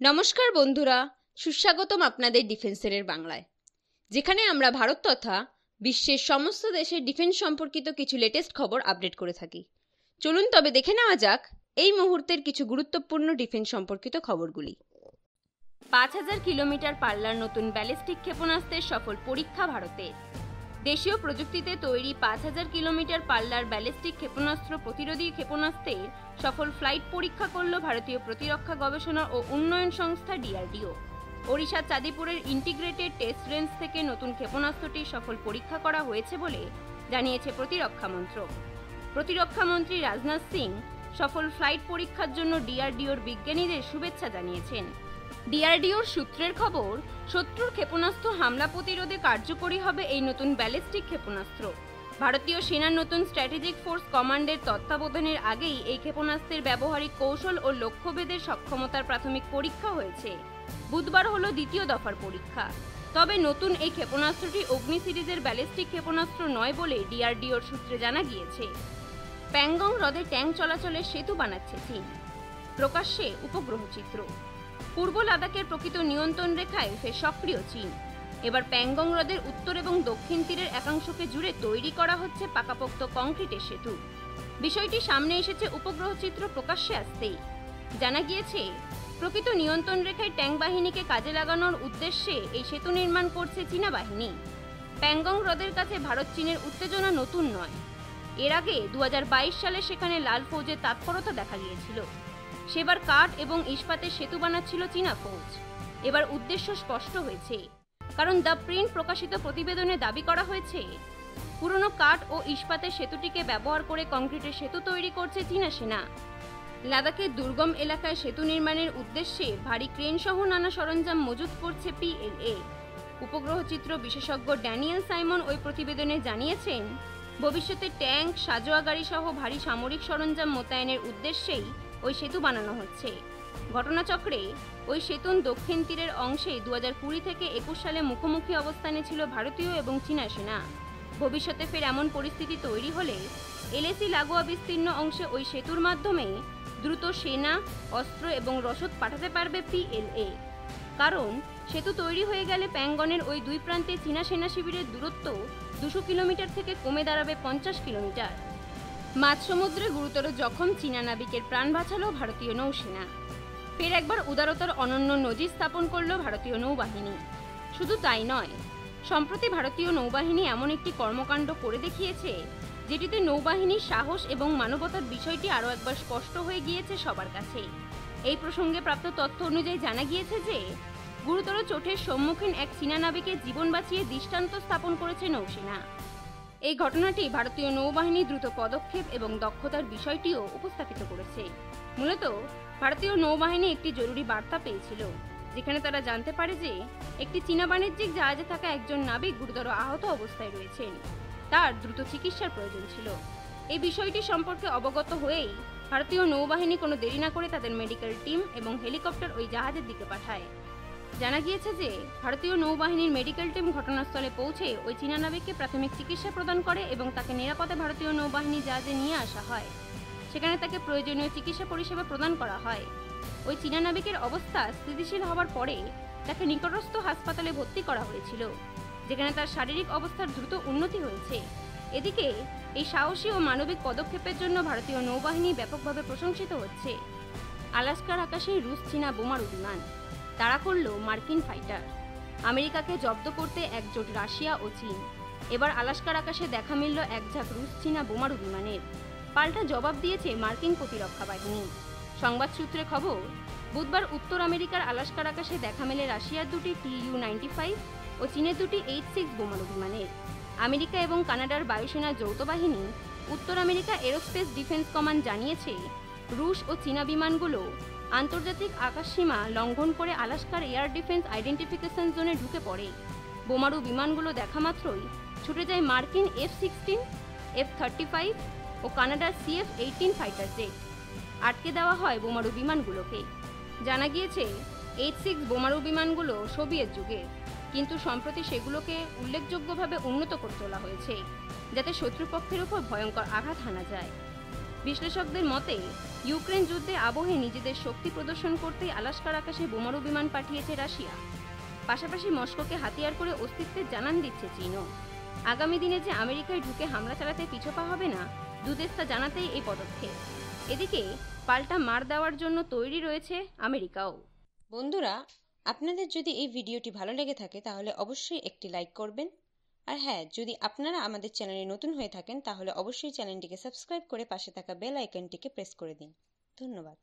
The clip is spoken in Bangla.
নমস্কার বন্ধুরা, সুস্বাগতম আপনাদের ডিফেন্সের বাংলায়, যেখানে আমরা ভারত তথা বিশ্বের সমস্ত দেশের ডিফেন্স সম্পর্কিত কিছু লেটেস্ট খবর আপডেট করে থাকি। চলুন তবে দেখে নেওয়া যাক এই মুহূর্তের কিছু গুরুত্বপূর্ণ ডিফেন্স সম্পর্কিত খবরগুলি। 5000 কিলোমিটার পাল্লার নতুন ব্যালিস্টিক ক্ষেপণাস্ত্রের সফল পরীক্ষা ভারতের। দেশীয় প্রযুক্তিতে তৈরি 5000 কিলোমিটার পাল্লার ব্যালিস্টিক ক্ষেপণাস্ত্র প্রতিরোধী ক্ষেপণাস্ত্রের সফল ফ্লাইট পরীক্ষা করল ভারতীয় প্রতিরক্ষা গবেষণা ও উন্নয়ন সংস্থা ডিআরডিও। ওড়িশার চাঁদিপুরের ইন্টিগ্রেটেড টেস্ট রেঞ্জ থেকে নতুন ক্ষেপণাস্ত্রটির সফল পরীক্ষা করা হয়েছে বলে জানিয়েছে প্রতিরক্ষা মন্ত্রক। প্রতিরক্ষা মন্ত্রী রাজনাথ সিং সফল ফ্লাইট পরীক্ষার জন্য ডিআরডিওর বিজ্ঞানীদের শুভেচ্ছা জানিয়েছেন। ডিআরডিওর সূত্রের খবর, শত্রুর ক্ষেপণাস্ত্র হামলা প্রতিরোধে কার্যকরী হবে এই নতুন ব্যালিস্টিক ক্ষেপণাস্ত্র। ভারতীয় সেনার নতুন স্ট্র্যাটেজিক ফোর্স কমান্ডের তত্ত্বাবধানের আগেই এই ক্ষেপণাস্ত্রের ব্যবহারিক কৌশল ও লক্ষ্যভেদের সক্ষমতার প্রাথমিক পরীক্ষা হয়েছে। বুধবার হলো দ্বিতীয় দফার পরীক্ষা। তবে নতুন এই ক্ষেপণাস্ত্রটি অগ্নি সিরিজের ব্যালিস্টিক ক্ষেপণাস্ত্র নয় বলে ডিআরডিওর সূত্রে জানা গিয়েছে। প্যাংগং হ্রদে ট্যাঙ্ক চলাচলের সেতু বানাচ্ছে চীন। প্রকাশ্যে উপগ্রহ চিত্র। পূর্ব লাদাখের প্রকৃত নিয়ন্ত্রণ রেখায় ফের সক্রিয় চীন। এবার প্যাংগং হ্রদের উত্তর এবং দক্ষিণ তীরের একাংশকে জুড়ে তৈরি করা হচ্ছে পাকাপোক্ত কংক্রিটের সেতু। বিষয়টি সামনে এসেছে উপগ্রহ চিত্র প্রকাশ্যে আসতেই। জানা গিয়েছে, প্রকৃত নিয়ন্ত্রণ রেখায় ট্যাঙ্ক বাহিনীকে কাজে লাগানোর উদ্দেশ্যে এই সেতু নির্মাণ করছে চীনা বাহিনী। প্যাংগং হ্রদের কাছে ভারত চীনের উত্তেজনা নতুন নয়। এর আগে 2022 সালে সেখানে লাল ফৌজের তৎপরতা দেখা গিয়েছিল। সেবার কাঠ এবং ইস্পাতের সেতু বানাচ্ছিল চীনা ফৌজ। এবার উদ্দেশ্য স্পষ্ট হয়েছে, কারণ দ্য প্রিন্ট প্রকাশিত প্রতিবেদনে দাবি করা হয়েছে পুরনো কাঠ ও ইস্পাতের সেতুটিকে ব্যবহার করে কংক্রিটের সেতু তৈরি করছে চীনা সেনা। লাদাখের দুর্গম এলাকায় সেতু নির্মাণের উদ্দেশ্যে ভারী ক্রেন সহ নানা সরঞ্জাম মজুত করছে পিএলএ। উপগ্রহ চিত্র বিশেষজ্ঞ ড্যানিয়েল সাইমন ওই প্রতিবেদনে জানিয়েছেন, ভবিষ্যতে ট্যাঙ্ক, সাজোয়া গাড়ি সহ ভারী সামরিক সরঞ্জাম মোতায়েনের উদ্দেশ্যেই ওই সেতু বানানো হচ্ছে। ঘটনাচক্রে ওই সেতুর দক্ষিণ তীরের অংশে 2020 থেকে 21 সালে মুখোমুখি অবস্থানে ছিল ভারতীয় এবং চীনা সেনা। ভবিষ্যতে ফের এমন পরিস্থিতি তৈরি হলে এলএসি লাগোয়া বিস্তীর্ণ অংশে ওই সেতুর মাধ্যমে দ্রুত সেনা, অস্ত্র এবং রসদ পাঠাতে পারবে পিএলএ। কারণ সেতু তৈরি হয়ে গেলে প্যাংগনের ওই দুই প্রান্তে চীনা সেনা শিবিরের দূরত্ব 200 কিলোমিটার থেকে কমে দাঁড়াবে 50 কিলোমিটার। মাঝ সমুদ্রে গুরুতর জখম চীনা নাবিকের প্রাণ বাঁচালো ভারতীয় নৌসেনা। ফের একবার উদারতার অনন্য নজির স্থাপন করল ভারতীয় নৌবাহিনী। শুধু তাই নয়, সম্প্রতি ভারতীয় নৌবাহিনী এমন একটি কর্মকাণ্ড করে দেখিয়েছে যেটিতে নৌবাহিনীর সাহস এবং মানবতার বিষয়টি আরও একবার স্পষ্ট হয়ে গিয়েছে সবার কাছে। এই প্রসঙ্গে প্রাপ্ত তথ্য অনুযায়ী জানা গিয়েছে যে গুরুতর চোটের সম্মুখীন এক চীনা নাবিকের জীবন বাঁচিয়ে দৃষ্টান্ত স্থাপন করেছে নৌসেনা। এই ঘটনাটি ভারতীয় নৌবাহিনীর দ্রুত পদক্ষেপ এবং দক্ষতার বিষয়টিও উপস্থাপিত করেছে। মূলত ভারতীয় নৌবাহিনী একটি জরুরি বার্তা পেয়েছিল, যেখানে তারা জানতে পারে যে একটি চীনা বাণিজ্যিক জাহাজে থাকা একজন নাবিক গুরুতর আহত অবস্থায় রয়েছেন। তার দ্রুত চিকিৎসার প্রয়োজন ছিল। এই বিষয়টি সম্পর্কে অবগত হয়েই ভারতীয় নৌবাহিনী কোনো দেরি না করে তাদের মেডিকেল টিম এবং হেলিকপ্টার ওই জাহাজের দিকে পাঠায়। জানা গিয়েছে যে ভারতীয় নৌবাহিনীর মেডিকেল টিম ঘটনাস্থলে পৌঁছে ওই চীনা নাবিককে প্রাথমিক চিকিৎসা প্রদান করে এবং তাকে নিরাপদে ভারতীয় নৌবাহিনী জাহাজে নিয়ে আসা হয়। সেখানে তাকে প্রয়োজনীয় চিকিৎসা পরিষেবা প্রদান করা হয়। ওই চীনা নাবিকের অবস্থা স্থিতিশীল হওয়ার পরে তাকে নিকটস্থ হাসপাতালে ভর্তি করা হয়েছিল, যেখানে তার শারীরিক অবস্থার দ্রুত উন্নতি হয়েছে। এদিকে এই সাহসী ও মানবিক পদক্ষেপের জন্য ভারতীয় নৌবাহিনী ব্যাপকভাবে প্রশংসিত হচ্ছে। আলাস্কার আকাশে রুশ চীনা বোমারু বিমান তাড়া করল মার্কিন ফাইটার। আমেরিকাকে জব্দ করতে একজোট রাশিয়া ও চীন। এবার আলাস্কার আকাশে দেখা মিলল এক ঝাঁক রুশ চীনা বোমারু বিমানের। পাল্টা জবাব দিয়েছে মার্কিন প্রতিরক্ষা বাহিনী। সংবাদ সূত্রে খবর, বুধবার উত্তর আমেরিকার আলাস্কার আকাশে দেখা মেলে রাশিয়ার দুটি TU-95 ও চীনের দুটি H-6 বোমারু বিমানের। আমেরিকা এবং কানাডার বায়ুসেনা যৌথ বাহিনী উত্তর আমেরিকা এরোস্পেস ডিফেন্স কমান্ড জানিয়েছে, রুশ ও চীনা বিমানগুলো আন্তর্জাতিক আকাশসীমা লঙ্ঘন করে আলাস্কার এয়ার ডিফেন্স আইডেন্টিফিকেশন জোনে ঢুকে পড়ে। বোমারু বিমানগুলো দেখা মাত্রই ছুটে যায় মার্কিন F-16, F-35 ও কানাডার CF-18 ফাইটার জেট। আটকে দেওয়া হয় বোমারু বিমানগুলোকে। জানা গিয়েছে, H-6 বোমারু বিমানগুলো সোভিয়েত যুগের, কিন্তু সম্প্রতি সেগুলোকে উল্লেখযোগ্যভাবে উন্নত করে তোলা হয়েছে, যাতে শত্রুপক্ষের উপর ভয়ঙ্কর আঘাত হানা যায়। বিশ্লেষকদের মতে ইউক্রেন যুদ্ধে আবহে নিজেদের শক্তি প্রদর্শন করতেই আলাস্কার আকাশে বোমারু বিমান পাঠিয়েছে রাশিয়া। পাশাপাশি মস্কোকে হাতিয়ার করে অস্তিত্বের জানান দিচ্ছে চীনও। আগামী দিনে যে আমেরিকায় ঢুকে হামলা চালাতে পিছপা হবে না, দুদেশ তা জানাতেই এই পদক্ষেপ। এদিকে পাল্টা মার দেওয়ার জন্য তৈরি রয়েছে আমেরিকাও। বন্ধুরা, আপনাদের যদি এই ভিডিওটি ভালো লেগে থাকে তাহলে অবশ্যই একটি লাইক করবেন। আর হ্যাঁ, যদি আপনারা আমাদের চ্যানেলে নতুন হয়ে থাকেন তাহলে অবশ্যই চ্যানেলটিকে সাবস্ক্রাইব করে পাশে থাকা বেল আইকনটিকে প্রেস করে দিন। ধন্যবাদ।